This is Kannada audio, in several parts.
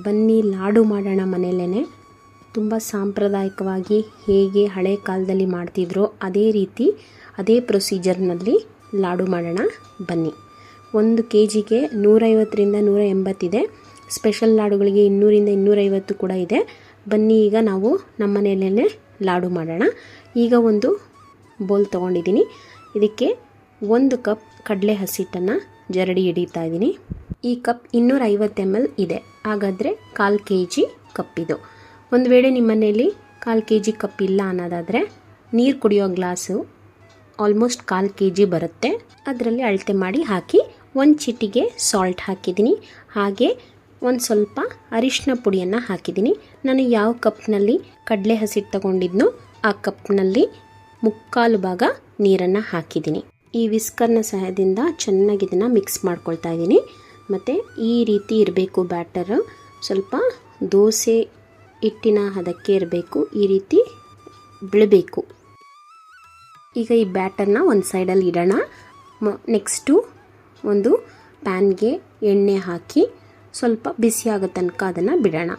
ಬನ್ನಿ ಲಾಡು ಮಾಡೋಣ ಮನೆಯಲ್ಲೇ. ತುಂಬ ಸಾಂಪ್ರದಾಯಿಕವಾಗಿ ಹೇಗೆ ಹಳೆ ಕಾಲದಲ್ಲಿ ಮಾಡ್ತಿದ್ರೋ ಅದೇ ರೀತಿ ಅದೇ ಪ್ರೊಸೀಜರ್ನಲ್ಲಿ ಲಾಡು ಮಾಡೋಣ ಬನ್ನಿ. 1 kgಗೆ 150ರಿಂದ 180 ಇದೆ. ಸ್ಪೆಷಲ್ ಲಾಡುಗಳಿಗೆ 200ರಿಂದ 250 ಕೂಡ ಇದೆ. ಬನ್ನಿ ಈಗ ನಾವು ನಮ್ಮ ಮನೆಯಲ್ಲೇ ಲಾಡು ಮಾಡೋಣ. ಈಗ ಒಂದು ಬೌಲ್ ತೊಗೊಂಡಿದ್ದೀನಿ. ಇದಕ್ಕೆ 1 ಕಪ್ ಕಡಲೆ ಹಸಿಟ್ಟನ್ನು ಜರಡಿ ಹಿಡಿತಾ ಇದ್ದೀನಿ. ಈ ಕಪ್ 250 ml ಇದೆ, ಹಾಗಾದರೆ 1/4 kg ಕಪ್ ಇದು. ಒಂದು ವೇಳೆ ನಿಮ್ಮ ಮನೆಯಲ್ಲಿ 1/4 kg ಕಪ್ ಇಲ್ಲ ಅನ್ನೋದಾದರೆ ನೀರು ಕುಡಿಯೋ ಗ್ಲಾಸು ಆಲ್ಮೋಸ್ಟ್ 1/4 kg ಬರುತ್ತೆ, ಅದರಲ್ಲಿ ಅಳತೆ ಮಾಡಿ ಹಾಕಿ. 1 ಚಿಟಿಗೆ ಸಾಲ್ಟ್ ಹಾಕಿದ್ದೀನಿ, ಹಾಗೆ ಒಂದು ಸ್ವಲ್ಪ ಅರಿಶಿನ ಪುಡಿಯನ್ನು ಹಾಕಿದ್ದೀನಿ. ನಾನು ಯಾವ ಕಪ್ನಲ್ಲಿ ಕಡಲೆ ಹಸಿಟ್ಟು ತಗೊಂಡಿದ್ನೋ ಆ ಕಪ್ನಲ್ಲಿ 3/4 ಭಾಗ ನೀರನ್ನು ಹಾಕಿದ್ದೀನಿ. ಈ ವಿಸ್ಕರ್ನ ಸಹಾಯದಿಂದ ಚೆನ್ನಾಗಿ ಇದನ್ನು ಮಿಕ್ಸ್ ಮಾಡ್ಕೊಳ್ತಾ ಇದ್ದೀನಿ. ಮತ್ತು ಈ ರೀತಿ ಇರಬೇಕು ಬ್ಯಾಟರ್, ಸ್ವಲ್ಪ ದೋಸೆ ಹಿಟ್ಟಿನ ಹದಕ್ಕೆ ಇರಬೇಕು, ಈ ರೀತಿ ಬೀಳಬೇಕು. ಈಗ ಈ ಬ್ಯಾಟರ್ನ ಒಂದು ಸೈಡಲ್ಲಿ ಇಡೋಣ. ನೆಕ್ಸ್ಟು ಒಂದು ಪ್ಯಾನ್ಗೆ ಎಣ್ಣೆ ಹಾಕಿ ಸ್ವಲ್ಪ ಬಿಸಿ ಆಗೋ ತನಕ ಅದನ್ನು ಬಿಡೋಣ.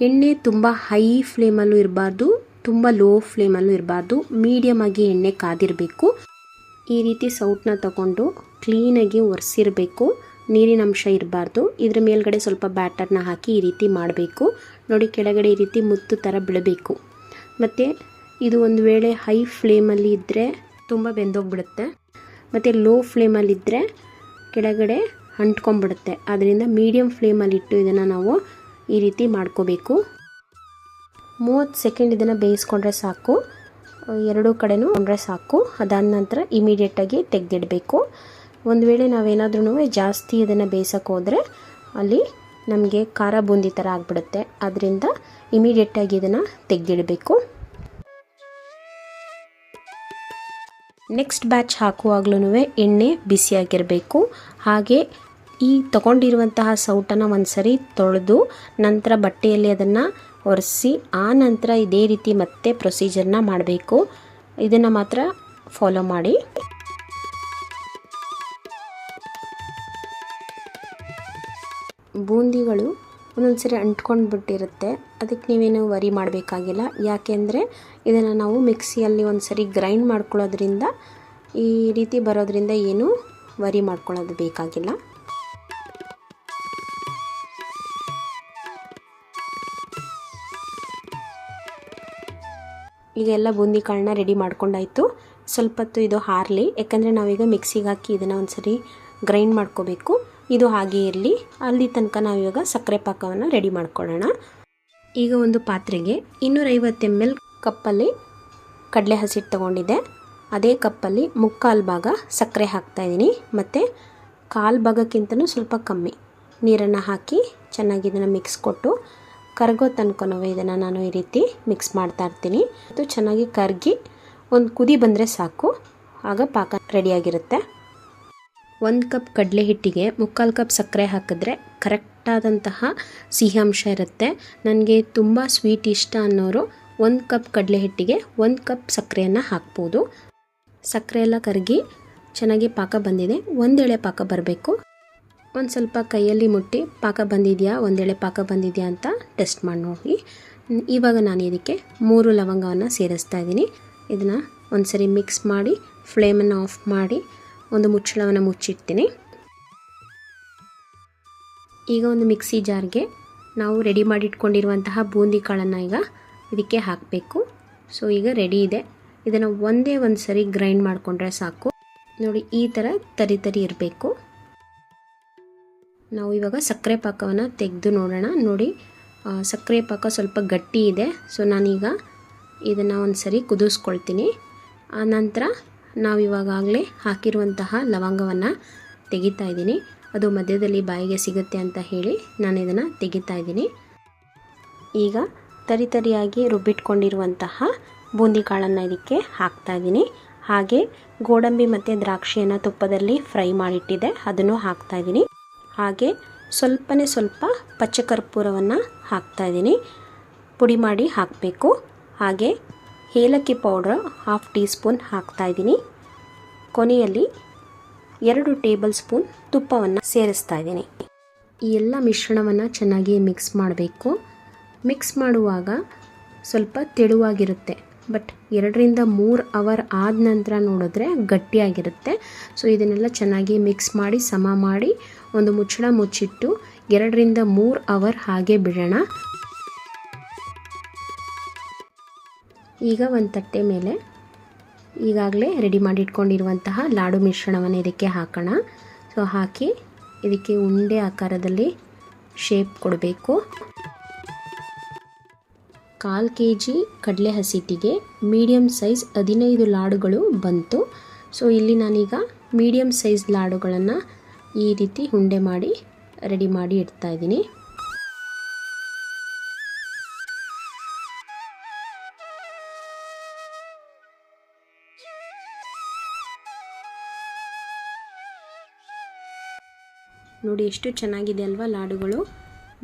ಎಣ್ಣೆ ತುಂಬ ಹೈ ಫ್ಲೇಮಲ್ಲೂ ಇರಬಾರ್ದು, ತುಂಬ ಲೋ ಫ್ಲೇಮಲ್ಲೂ ಇರಬಾರ್ದು, ಮೀಡಿಯಮ್ ಆಗಿ ಎಣ್ಣೆ ಕಾದಿರಬೇಕು. ಈ ರೀತಿ ಸೌಟನ್ನ ತಗೊಂಡು ಕ್ಲೀನಾಗಿ ಒರೆಸಿರಬೇಕು, ನೀರಿನ ಅಂಶ ಇರಬಾರ್ದು. ಇದ್ರ ಮೇಲ್ಗಡೆ ಸ್ವಲ್ಪ ಬ್ಯಾಟರ್ನ ಹಾಕಿ ಈ ರೀತಿ ಮಾಡಬೇಕು. ನೋಡಿ, ಕೆಳಗಡೆ ಈ ರೀತಿ ಮುತ್ತು ಥರ ಬೀಳಬೇಕು. ಮತ್ತು ಇದು ಒಂದು ವೇಳೆ ಹೈ ಫ್ಲೇಮಲ್ಲಿ ಇದ್ದರೆ ತುಂಬ ಬೆಂದೋಗ್ಬಿಡುತ್ತೆ, ಮತ್ತು ಲೋ ಫ್ಲೇಮಲ್ಲಿದ್ದರೆ ಕೆಳಗಡೆ ಅಂಟ್ಕೊಂಡ್ಬಿಡುತ್ತೆ. ಅದರಿಂದ ಮೀಡಿಯಮ್ ಫ್ಲೇಮಲ್ಲಿಟ್ಟು ಇದನ್ನು ನಾವು ಈ ರೀತಿ ಮಾಡ್ಕೋಬೇಕು. 30 ಸೆಕೆಂಡ್ ಇದನ್ನು ಬೇಯಿಸ್ಕೊಂಡ್ರೆ ಸಾಕು, ಎರಡೂ ಕಡೆನೂ ಕೊಂಡ್ರೆ ಸಾಕು. ಅದಾದ ನಂತರ ಇಮಿಡಿಯೇಟಾಗಿ ತೆಗೆದಿಡಬೇಕು. ಒಂದು ವೇಳೆ ನಾವೇನಾದ್ರೂ ಜಾಸ್ತಿ ಇದನ್ನು ಬೇಯಿಸೋಕೆ ಹೋದರೆ ಅಲ್ಲಿ ನಮಗೆ ಖಾರ ಬೂಂದಿ ಥರ ಆಗಿಬಿಡುತ್ತೆ. ಅದರಿಂದ ಇಮಿಡಿಯೇಟಾಗಿ ಇದನ್ನು ತೆಗೆದಿಡಬೇಕು. ನೆಕ್ಸ್ಟ್ ಬ್ಯಾಚ್ ಹಾಕುವಾಗ್ಲೂ ಎಣ್ಣೆ ಬಿಸಿಯಾಗಿರಬೇಕು. ಹಾಗೆ ಈ ತಗೊಂಡಿರುವಂತಹ ಸೌಟನ್ನು ಒಂದು ಸರಿ ತೊಳೆದು ನಂತರ ಬಟ್ಟೆಯಲ್ಲಿ ಅದನ್ನು ಒರೆಸಿ ಆ ನಂತರ ಇದೇ ರೀತಿ ಮತ್ತೆ ಪ್ರೊಸೀಜರ್ನ ಮಾಡಬೇಕು. ಇದನ್ನು ಮಾತ್ರ ಫಾಲೋ ಮಾಡಿ. ಬೂಂದಿಗಳು ಒಂದೊಂದು ಸರಿ ಅಂಟ್ಕೊಂಡು ಬಿಟ್ಟಿರುತ್ತೆ, ಅದಕ್ಕೆ ನೀವೇನು ವರಿ ಮಾಡಬೇಕಾಗಿಲ್ಲ. ಯಾಕೆಂದರೆ ಇದನ್ನು ನಾವು ಮಿಕ್ಸಿಯಲ್ಲಿ ಒಂದು ಸರಿ ಗ್ರೈಂಡ್ ಮಾಡ್ಕೊಳ್ಳೋದ್ರಿಂದ ಈ ರೀತಿ ಬರೋದ್ರಿಂದ ಏನು ವರಿ ಮಾಡ್ಕೊಳ್ಳೋದು ಬೇಕಾಗಿಲ್ಲ. ಈಗ ಎಲ್ಲ ಬೂಂದಿ ಕಾಳನ್ನ ರೆಡಿ ಮಾಡ್ಕೊಂಡಾಯಿತು. ಸ್ವಲ್ಪ ಹೊತ್ತು ಇದು ಹಾರಲಿ, ಯಾಕಂದರೆ ನಾವೀಗ ಮಿಕ್ಸಿಗೆ ಹಾಕಿ ಇದನ್ನು ಒಂದು ಸರಿ ಗ್ರೈಂಡ್ ಮಾಡ್ಕೋಬೇಕು. ಇದು ಹಾಗೆ ಇರಲಿ, ಅಲ್ಲಿ ತನಕ ನಾವಿವಾಗ ಸಕ್ಕರೆ ಪಾಕವನ್ನು ರೆಡಿ ಮಾಡ್ಕೊಳ್ಳೋಣ. ಈಗ ಒಂದು ಪಾತ್ರೆಗೆ 250 ml ಕಪ್ಪಲ್ಲಿ ಕಡಲೆ ಹಸಿಟ್ಟು ತೊಗೊಂಡಿದ್ದೆ, ಅದೇ ಕಪ್ಪಲ್ಲಿ 3/4 ಭಾಗ ಸಕ್ಕರೆ ಹಾಕ್ತಾಯಿದ್ದೀನಿ. ಮತ್ತು 1/4 ಭಾಗಕ್ಕಿಂತಲೂ ಸ್ವಲ್ಪ ಕಮ್ಮಿ ನೀರನ್ನು ಹಾಕಿ ಚೆನ್ನಾಗಿ ಇದನ್ನು ಮಿಕ್ಸ್ ಕೊಟ್ಟು ಕರಗೋ ತನಕನೂ ಇದನ್ನು ನಾನು ಈ ರೀತಿ ಮಿಕ್ಸ್ ಮಾಡ್ತಾ ಇರ್ತೀನಿ. ಇದು ಚೆನ್ನಾಗಿ ಕರಗಿ ಒಂದು ಕುದಿ ಬಂದರೆ ಸಾಕು, ಆಗ ಪಾಕ ರೆಡಿಯಾಗಿರುತ್ತೆ. 1 ಕಪ್ ಕಡಲೆ ಹಿಟ್ಟಿಗೆ 3/4 ಕಪ್ ಸಕ್ಕರೆ ಹಾಕಿದ್ರೆ ಕರೆಕ್ಟಾದಂತಹ ಸಿಹಿ ಅಂಶ ಇರುತ್ತೆ. ನನಗೆ ತುಂಬ ಸ್ವೀಟ್ ಇಷ್ಟ ಅನ್ನೋರು 1 ಕಪ್ ಕಡಲೆ ಹಿಟ್ಟಿಗೆ 1 ಕಪ್ ಸಕ್ಕರೆಯನ್ನು ಹಾಕ್ಬೋದು. ಸಕ್ಕರೆ ಎಲ್ಲ ಕರಗಿ ಚೆನ್ನಾಗಿ ಪಾಕ ಬಂದಿದೆ. ಒಂದೆಳೆ ಪಾಕ ಬರಬೇಕು. ಒಂದು ಸ್ವಲ್ಪ ಕೈಯಲ್ಲಿ ಮುಟ್ಟಿ ಪಾಕ ಬಂದಿದೆಯಾ, ಒಂದೆಳೆ ಪಾಕ ಬಂದಿದೆಯಾ ಅಂತ ಟೆಸ್ಟ್ ಮಾಡಿ ನೋಡಿ. ಇವಾಗ ನಾನು ಇದಕ್ಕೆ 3 ಲವಂಗವನ್ನು ಸೇರಿಸ್ತಾ ಇದ್ದೀನಿ. ಇದನ್ನು ಒಂದು ಸರಿ ಮಿಕ್ಸ್ ಮಾಡಿ ಫ್ಲೇಮನ್ನು ಆಫ್ ಮಾಡಿ ಒಂದು ಮುಚ್ಚಳವನ್ನು ಮುಚ್ಚಿಡ್ತೀನಿ. ಈಗ ಒಂದು ಮಿಕ್ಸಿ ಜಾರ್ಗೆ ನಾವು ರೆಡಿ ಮಾಡಿಟ್ಕೊಂಡಿರುವಂತಹ ಬೂಂದಿ ಕಾಳನ್ನು ಈಗ ಇದಕ್ಕೆ ಹಾಕಬೇಕು. ಸೊ ಈಗ ರೆಡಿ ಇದೆ. ಇದನ್ನು ಒಂದೇ ಒಂದು ಸರಿ ಗ್ರೈಂಡ್ ಮಾಡಿಕೊಂಡ್ರೆ ಸಾಕು. ನೋಡಿ, ಈ ಥರ ತರಿ ತರಿ ಇರಬೇಕು. ನಾವು ಇವಾಗ ಸಕ್ಕರೆ ಪಾಕವನ್ನು ತೆಗೆದು ನೋಡೋಣ. ನೋಡಿ, ಸಕ್ಕರೆ ಪಾಕ ಸ್ವಲ್ಪ ಗಟ್ಟಿ ಇದೆ. ಸೊ ನಾನೀಗ ಇದನ್ನು ಒಂದು ಸರಿ ಕುದಿಸ್ಕೊಳ್ತೀನಿ. ಆ ನಂತರ ನಾವಿವಾಗಲೇ ಹಾಕಿರುವಂತಹ ಲವಂಗವನ್ನು ತೆಗಿತಾ ಇದ್ದೀನಿ. ಅದು ಮಧ್ಯದಲ್ಲಿ ಬಾಯಿಗೆ ಸಿಗುತ್ತೆ ಅಂತ ಹೇಳಿ ನಾನು ಇದನ್ನು ತೆಗಿತಾ ಇದ್ದೀನಿ. ಈಗ ತರಿ ತರಿಯಾಗಿ ರುಬ್ಬಿಟ್ಕೊಂಡಿರುವಂತಹ ಬೂಂದಿ ಕಾಳನ್ನು ಇದಕ್ಕೆ ಹಾಕ್ತಾ ಇದ್ದೀನಿ. ಹಾಗೆ ಗೋಡಂಬಿ ಮತ್ತು ದ್ರಾಕ್ಷಿಯನ್ನು ತುಪ್ಪದಲ್ಲಿ ಫ್ರೈ ಮಾಡಿಟ್ಟಿದ್ದೆ, ಅದನ್ನು ಹಾಕ್ತಾ ಇದ್ದೀನಿ. ಹಾಗೆ ಸ್ವಲ್ಪನೇ ಸ್ವಲ್ಪ ಪಚ್ಚ ಕರ್ಪೂರವನ್ನು ಹಾಕ್ತಾಯಿದ್ದೀನಿ, ಪುಡಿ ಮಾಡಿ ಹಾಕಬೇಕು. ಹಾಗೆ ಏಲಕ್ಕಿ ಪೌಡ್ರ್ 1/2 ಟೀ ಸ್ಪೂನ್ ಹಾಕ್ತಾಯಿದ್ದೀನಿ. ಕೊನೆಯಲ್ಲಿ 2 ಟೇಬಲ್ ಸ್ಪೂನ್ ತುಪ್ಪವನ್ನು ಸೇರಿಸ್ತಾ ಇದ್ದೀನಿ. ಈ ಎಲ್ಲ ಮಿಶ್ರಣವನ್ನು ಚೆನ್ನಾಗಿ ಮಿಕ್ಸ್ ಮಾಡಬೇಕು. ಮಿಕ್ಸ್ ಮಾಡುವಾಗ ಸ್ವಲ್ಪ ತೆಳುವಾಗಿರುತ್ತೆ, ಬಟ್ 2-3 ಅವರ್ ಆದ ನಂತರ ನೋಡಿದ್ರೆ ಗಟ್ಟಿಯಾಗಿರುತ್ತೆ. ಸೊ ಇದನ್ನೆಲ್ಲ ಚೆನ್ನಾಗಿ ಮಿಕ್ಸ್ ಮಾಡಿ ಸಮ ಮಾಡಿ ಒಂದು ಮುಚ್ಚಳ ಮುಚ್ಚಿಟ್ಟು 2-3 ಅವರ್ ಹಾಗೆ ಬಿಡೋಣ. ಈಗ ಒಂದು ತಟ್ಟೆ ಮೇಲೆ ಈಗಾಗಲೇ ರೆಡಿ ಮಾಡಿ ಇಟ್ಕೊಂಡಿರುವಂತಹ ಲಾಡು ಮಿಶ್ರಣವನ್ನು ಇದಕ್ಕೆ ಹಾಕೋಣ. ಸೊ ಹಾಕಿ ಇದಕ್ಕೆ ಉಂಡೆ ಆಕಾರದಲ್ಲಿ ಶೇಪ್ ಕೊಡಬೇಕು. 1/4 kg ಕಡಲೆ ಹಸಿಟ್ಟಿಗೆ ಮೀಡಿಯಮ್ ಸೈಜ್ 15 ಲಾಡುಗಳು ಬಂತು. ಸೊ ಇಲ್ಲಿ ನಾನೀಗ ಮೀಡಿಯಮ್ ಸೈಜ್ ಲಾಡುಗಳನ್ನು ಈ ರೀತಿ ಉಂಡೆ ಮಾಡಿ ರೆಡಿ ಮಾಡಿ ಇಡ್ತಾ ಇದ್ದೀನಿ. ನೋಡಿ ಎಷ್ಟು ಚೆನ್ನಾಗಿದೆ ಅಲ್ವಾ ಲಾಡುಗಳು.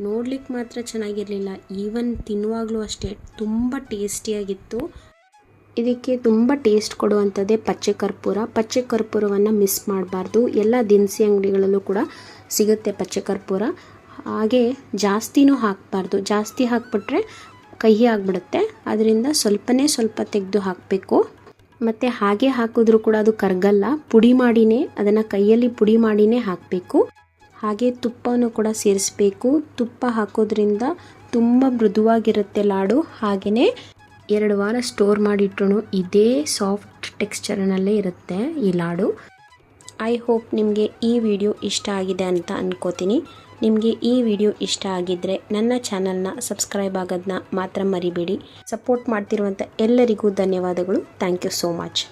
ನೋಡ್ಲಿಕ್ಕೆ ಮಾತ್ರ ಚೆನ್ನಾಗಿರಲಿಲ್ಲ, ಈವನ್ ತಿನ್ನುವಾಗಲೂ ಅಷ್ಟೇ ತುಂಬ ಟೇಸ್ಟಿಯಾಗಿತ್ತು. ಇದಕ್ಕೆ ತುಂಬ ಟೇಸ್ಟ್ ಕೊಡುವಂಥದ್ದೇ ಪಚ್ಚೆ ಕರ್ಪೂರ. ಪಚ್ಚೆ ಕರ್ಪೂರವನ್ನು ಮಿಸ್ ಮಾಡಬಾರ್ದು. ಎಲ್ಲ ದಿನಸಿ ಅಂಗಡಿಗಳಲ್ಲೂ ಕೂಡ ಸಿಗುತ್ತೆ ಪಚ್ಚೆ ಕರ್ಪೂರ. ಹಾಗೆ ಜಾಸ್ತಿನೂ ಹಾಕಬಾರ್ದು, ಜಾಸ್ತಿ ಹಾಕಿಬಿಟ್ರೆ ಕಹಿ ಆಗಿಬಿಡುತ್ತೆ. ಅದರಿಂದ ಸ್ವಲ್ಪ ತೆಗೆದು ಹಾಕಬೇಕು. ಮತ್ತು ಹಾಗೆ ಹಾಕಿದ್ರೂ ಕೂಡ ಅದು ಕರಗಲ್ಲ. ಪುಡಿ ಮಾಡಿನೇ ಅದನ್ನು ಕೈಯಲ್ಲಿ ಪುಡಿ ಮಾಡಿನೇ ಹಾಕಬೇಕು. ಹಾಗೆ ತುಪ್ಪನೂ ಕೂಡ ಸೇರಿಸಬೇಕು. ತುಪ್ಪ ಹಾಕೋದ್ರಿಂದ ತುಂಬ ಮೃದುವಾಗಿರುತ್ತೆ ಲಾಡು. ಹಾಗೆಯೇ 2 ವಾರ ಸ್ಟೋರ್ ಮಾಡಿಟ್ರೂ ಇದೇ ಸಾಫ್ಟ್ ಟೆಕ್ಸ್ಚರ್ನಲ್ಲೇ ಇರುತ್ತೆ ಈ ಲಾಡು. ಐ ಹೋಪ್ ನಿಮಗೆ ಈ ವಿಡಿಯೋ ಇಷ್ಟ ಆಗಿದೆ ಅಂತ ಅನ್ಕೋತೀನಿ. ನಿಮಗೆ ಈ ವಿಡಿಯೋ ಇಷ್ಟ ಆಗಿದ್ದರೆ ನನ್ನ ಚಾನಲ್ನ ಸಬ್ಸ್ಕ್ರೈಬ್ ಆಗೋದನ್ನ ಮಾತ್ರ ಮರಿಬೇಡಿ. ಸಪೋರ್ಟ್ ಮಾಡ್ತಿರುವಂಥ ಎಲ್ಲರಿಗೂ ಧನ್ಯವಾದಗಳು. Thank you so much.